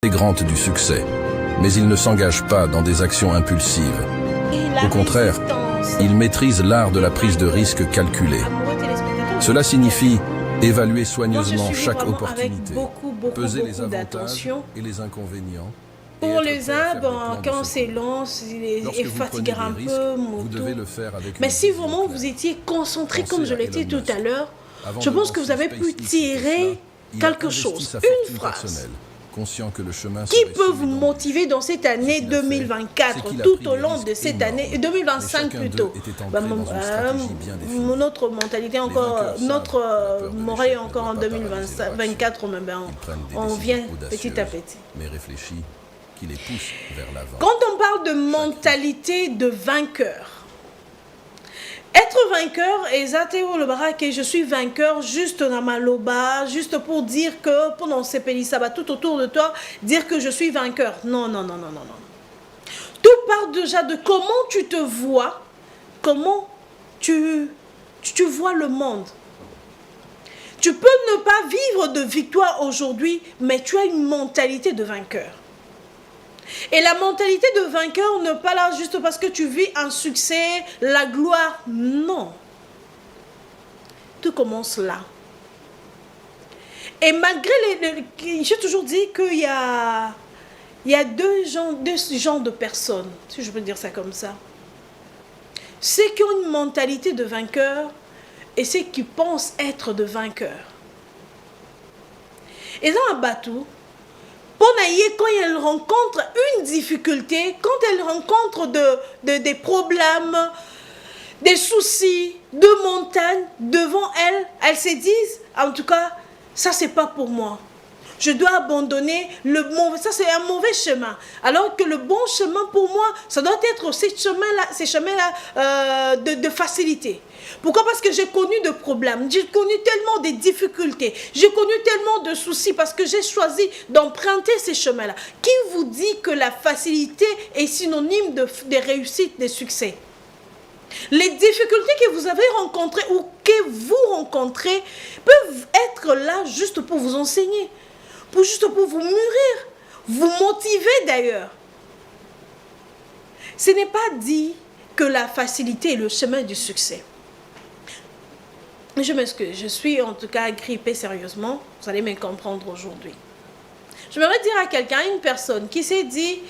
intégrante du succès, mais il ne s'engage pas dans des actions impulsives. Au contraire, il maîtrise l'art de la prise de risque calculée. Cela signifie évaluer soigneusement chaque opportunité, peser les avantages et les inconvénients. Pour les uns, quand c'est long, il fatiguera un peu, mais si vraiment vous étiez concentré comme je l'étais tout à l'heure, je pense que vous avez pu tirer quelque chose, une phrase qui peut vous motiver dans cette année 2024, tout au long de cette année, 2025 plutôt. Notre mentalité encore, notre morale encore en 2024, on vient petit à petit. Quand on parle de mentalité de vainqueur, être vainqueur, exactement le barak, je suis vainqueur juste dans ma loba, juste pour dire que pendant ces pays, ça va tout autour de toi, dire que je suis vainqueur. Non, non, non, non, non, non. Tout part déjà de comment tu te vois, comment tu vois le monde. Tu peux ne pas vivre de victoire aujourd'hui, mais tu as une mentalité de vainqueur. Et la mentalité de vainqueur n'est pas là juste parce que tu vis un succès, la gloire. Non. Tout commence là. Et malgré j'ai toujours dit qu'il y a deux genres de personnes, si je peux dire ça comme ça. Ceux qui ont une mentalité de vainqueur et ceux qui pensent être de vainqueurs. Et dans un bateau, quand elle rencontre une difficulté, quand elle rencontre des problèmes, des soucis, de montagnes devant elle, elles se disent, en tout cas, ça c'est pas pour moi. Je dois abandonner le mauvais, ça c'est un mauvais chemin. Alors que le bon chemin pour moi, ça doit être ces chemins-là de facilité. Pourquoi? Parce que j'ai connu de problèmes, j'ai connu tellement de difficultés, j'ai connu tellement de soucis parce que j'ai choisi d'emprunter ces chemins-là. Qui vous dit que la facilité est synonyme de réussite, de succès? Les difficultés que vous avez rencontrées ou que vous rencontrez peuvent être là juste pour vous enseigner, juste pour vous mûrir, vous motiver d'ailleurs. Ce n'est pas dit que la facilité est le chemin du succès. Je m'excuse, je suis en tout cas grippée sérieusement. Vous allez me comprendre aujourd'hui. Je voudrais dire à quelqu'un, une personne qui s'est dit,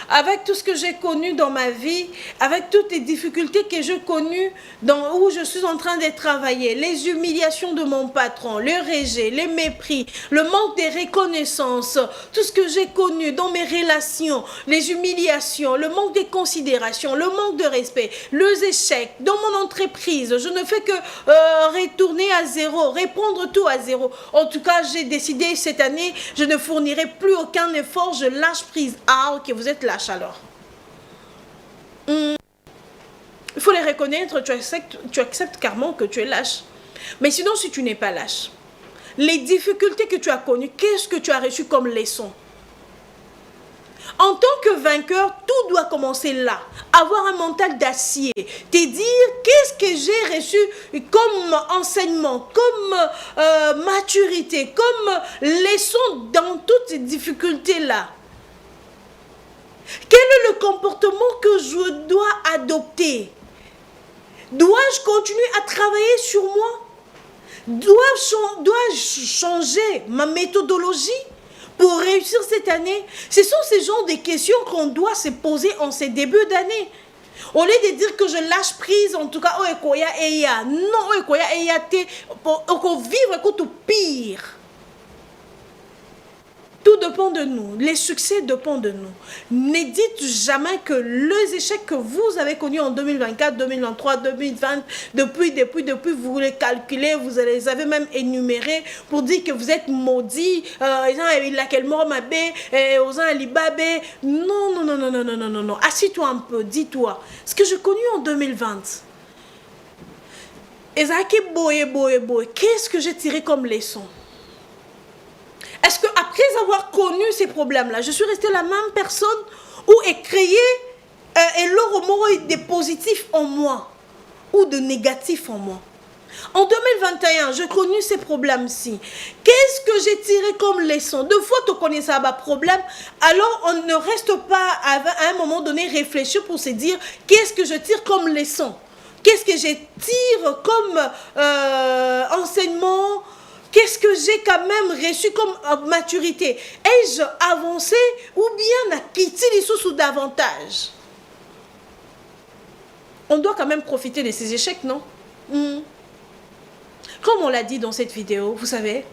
avec tout ce que j'ai connu dans ma vie, avec toutes les difficultés que j'ai connues, où je suis en train de travailler, les humiliations de mon patron, le rejet, les mépris, le manque de reconnaissance, tout ce que j'ai connu dans mes relations, les humiliations, le manque de considération, le manque de respect, les échecs dans mon entreprise, je ne fais que retourner à zéro, répondre tout à zéro. En tout cas, j'ai décidé cette année, je ne fournirai plus aucun effort, je lâche prise. Ah, ok, vous êtes lâche alors. Il faut les reconnaître, tu acceptes carrément que tu es lâche. Mais sinon, si tu n'es pas lâche, les difficultés que tu as connues, qu'est-ce que tu as reçu comme leçon? En tant que vainqueur, tout doit commencer là. Avoir un mental d'acier. Te dire qu'est-ce que j'ai reçu comme enseignement, comme maturité, comme leçon dans toutes ces difficultés-là. Quel est le comportement que je dois adopter? Dois-je continuer à travailler sur moi? Dois-je changer ma méthodologie pour réussir cette année? Ce sont ces genres de questions qu'on doit se poser en ces débuts d'année. Au lieu de dire que je lâche prise, en tout cas, non, pour vivre tout pire. Tout dépend de nous. Les succès dépendent de nous. Ne dites jamais que les échecs que vous avez connus en 2024, 2023, 2020, depuis, vous les calculez, vous les avez même énumérés pour dire que vous êtes maudits. Non, non, non, non, non, non, non, non, non. Assis-toi un peu, dis-toi. Ce que j'ai connu en 2020. Qu'est-ce que j'ai tiré comme leçon? Est-ce qu'après avoir connu ces problèmes-là, je suis restée la même personne ou est créé et l'aura de positif en moi ou de négatif en moi? En 2021, j'ai connu ces problèmes-ci. Qu'est-ce que j'ai tiré comme leçon? Deux fois, tu connais ça, problème. Alors, on ne reste pas à un moment donné réfléchir pour se dire qu'est-ce que je tire comme leçon? Qu'est-ce que je tire comme enseignement? Qu'est-ce que j'ai quand même reçu comme maturité? Ai-je avancé ou bien n'a quitté les sous davantage? On doit quand même profiter de ces échecs, non? Comme on l'a dit dans cette vidéo, vous savez,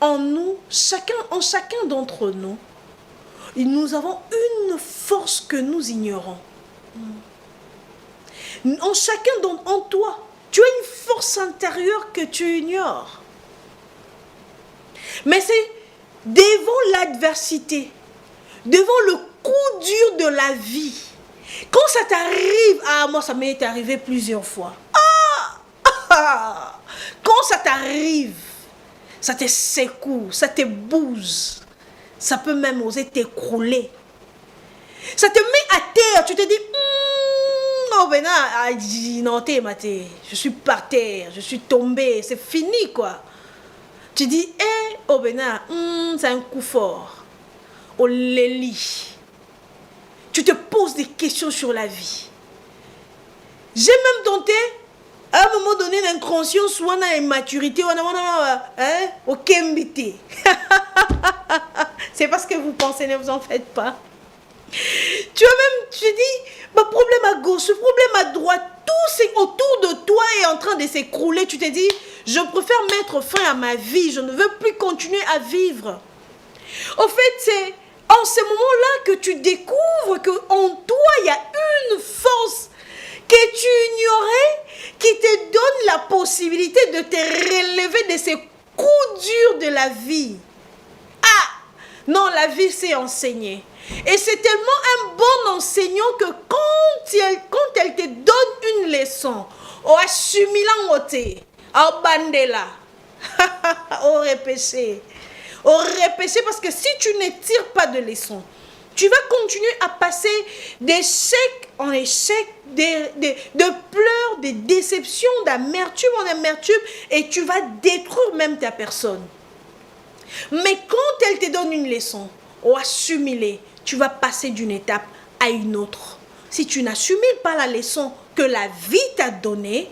en nous, en chacun d'entre nous, nous avons une force que nous ignorons. En chacun en toi, tu as une force intérieure que tu ignores. Mais c'est devant l'adversité, devant le coup dur de la vie, quand ça t'arrive, moi ça m'est arrivé plusieurs fois. Quand ça t'arrive, ça te secoue, ça te bouse, ça peut même oser t'écrouler. Ça te met à terre, tu te dis, oh ben non, je suis par terre, je suis tombé, c'est fini quoi. Tu dis, oh ben c'est un coup fort. Oh Lélie. Tu te poses des questions sur la vie. J'ai même tenté, à un moment donné, l'inconscience ou une immaturité, ok, mbité. C'est parce que vous pensez, ne vous en faites pas. Tu dis, problème à gauche, problème à droite, tout c'est autour de toi est en train de s'écrouler. Tu te dis, je préfère mettre fin à ma vie, je ne veux plus continuer à vivre. Au fait, c'est en ce moment-là que tu découvres qu'en toi, il y a une force que tu ignorais, qui te donne la possibilité de te relever de ces coups durs de la vie. Non, la vie c'est enseigner. Et c'est tellement un bon enseignant que quand elle te donne une leçon, au assimilangote, au bandela, au repêcher, parce que si tu ne tires pas de leçon, tu vas continuer à passer d'échec en échec, de pleurs, de déceptions, d'amertume en amertume, et tu vas détruire même ta personne. Mais quand elle te donne une leçon, ou assimiler, tu vas passer d'une étape à une autre. Si tu n'assimiles pas la leçon que la vie t'a donnée,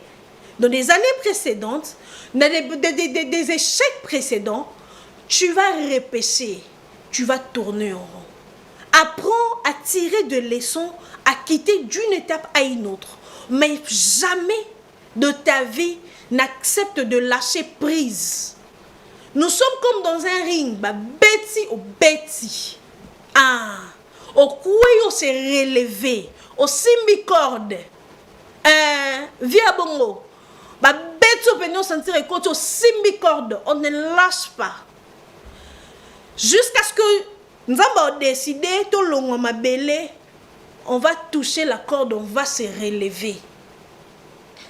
dans des années précédentes, dans des échecs précédents, tu vas repêcher, tu vas tourner en rond. Apprends à tirer de leçons, à quitter d'une étape à une autre. Mais jamais de ta vie n'accepte de lâcher prise. Nous sommes comme dans un ring, Betty ou Betty. Au couille, s'est relevé, au simbicorde. Via bongo. Betty au peignot sentir écoute au simbicorde. On ne lâche pas. Jusqu'à ce que nous avons décidé, tout le monde m'a belé, on va toucher la corde, on va se relever.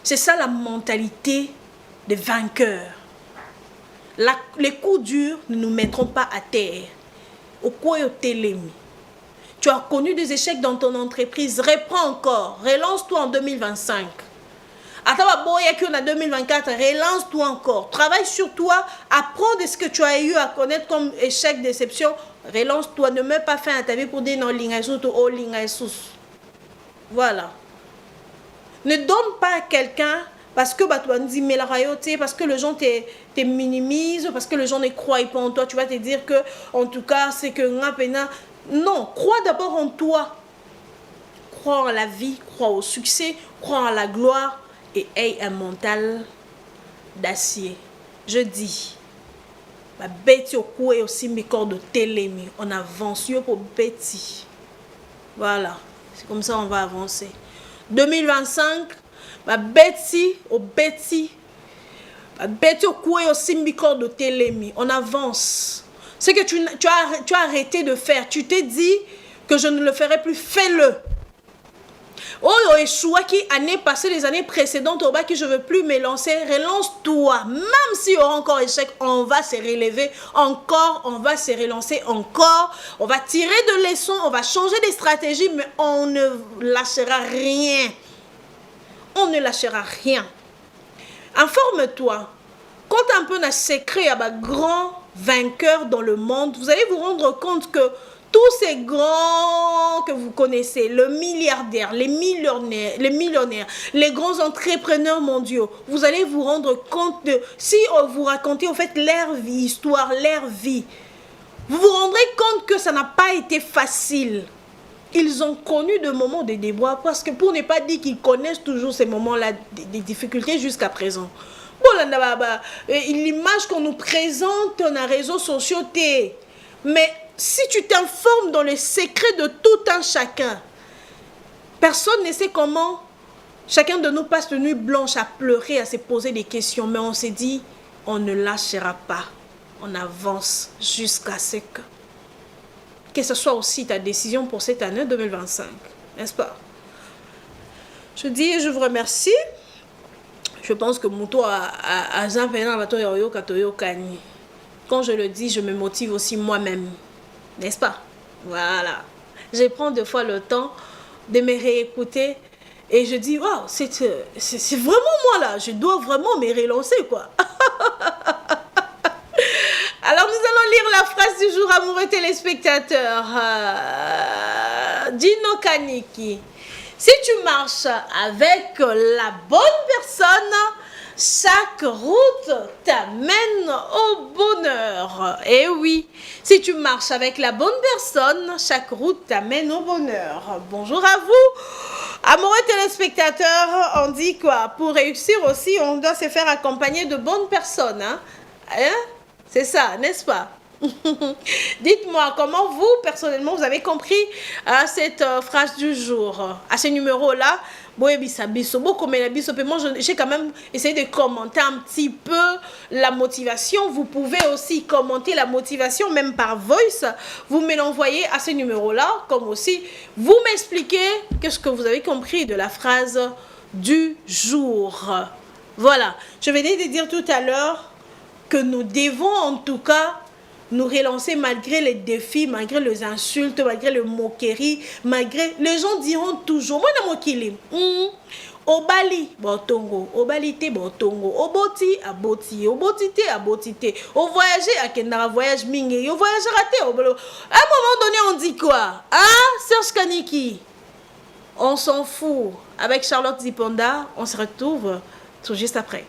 C'est ça la mentalité des vainqueurs. Les coups durs ne nous mettront pas à terre. Au quoi télémi. Tu as connu des échecs dans ton entreprise, reprends encore, relance-toi en 2025. Attends, en 2024, relance-toi encore. Travaille sur toi, apprends de ce que tu as eu à connaître comme échec, déception. Relance-toi, ne mets pas fin à ta vie pour dire non, voilà. Ne donne pas à quelqu'un parce que tu vas dire mais la royauté, parce que les gens te minimisent, parce que les gens ne croient pas en toi. Tu vas te dire que, en tout cas, c'est que non, crois d'abord en toi. Crois en la vie, crois au succès, crois en la gloire et aie un mental d'acier. Je dis, Betty au cou et aussi mes corps de télémi. On avance pour Betty. Voilà, c'est comme ça on va avancer. 2025, Betty au cou et aussi mes corps de télémi. On avance. C'est que tu as arrêté de faire. Tu t'es dit que je ne le ferai plus. Fais-le. Oh, échoua qui année passée, les années précédentes, au bas qui je ne veux plus me lancer, relance-toi. Même s'il y aura encore échec, on va se relever encore, on va se relancer encore, on va tirer de leçons, on va changer des stratégies, mais on ne lâchera rien. On ne lâchera rien. Informe-toi. Quand un peu un secret à grand vainqueur dans le monde, vous allez vous rendre compte que tous ces grands que vous connaissez, le milliardaire, les millionnaires, les grands entrepreneurs mondiaux, vous allez vous rendre compte de, si vous racontez en fait leur vie, histoire, leur vie, vous vous rendrez compte que ça n'a pas été facile. Ils ont connu de moments de déboires, parce que pour ne pas dire qu'ils connaissent toujours ces moments-là, des difficultés jusqu'à présent. L'image qu'on nous présente dans les réseaux sociaux, mais si tu t'informes dans les secrets de tout un chacun, personne ne sait comment chacun de nous passe de nuit blanche à pleurer, à se poser des questions, mais on s'est dit, on ne lâchera pas, on avance jusqu'à ce que ce soit aussi ta décision pour cette année 2025, n'est-ce pas? Je dis et je vous remercie. Je pense que Mouto a quand je le dis, je me motive aussi moi-même. N'est-ce pas? Voilà. Je prends deux fois le temps de me réécouter et je dis, waouh, c'est vraiment moi là. Je dois vraiment me relancer, quoi. Alors, nous allons lire la phrase du jour, amoureux téléspectateurs. Dino Kaniki. Si tu marches avec la bonne personne, chaque route t'amène au bonheur. Et oui, si tu marches avec la bonne personne, chaque route t'amène au bonheur. Bonjour à vous, amoureux téléspectateurs. On dit quoi? Pour réussir aussi, on doit se faire accompagner de bonnes personnes. Hein? C'est ça, n'est-ce pas? Dites-moi comment vous, personnellement, vous avez compris cette phrase du jour. À ce numéro-là, moi, j'ai quand même essayé de commenter un petit peu la motivation. Vous pouvez aussi commenter la motivation, même par voice. Vous me l'envoyez à ce numéro-là, comme aussi vous m'expliquez qu'est-ce que vous avez compris de la phrase du jour. Voilà, je venais de dire tout à l'heure que nous devons en tout cas nous relancer malgré les défis, malgré les insultes, malgré les moqueries, malgré... Les gens diront toujours, moi na mokili, obali, botongo, obalite, botongo, oboti, aboti, obotite, abotite, au voyager, à kendara voyage mingi, au voyage raté, au bolo. À un moment donné, on dit quoi? Ah, Serge Kaniki, on s'en fout. Avec Charlotte Ziponda, on se retrouve tout juste après.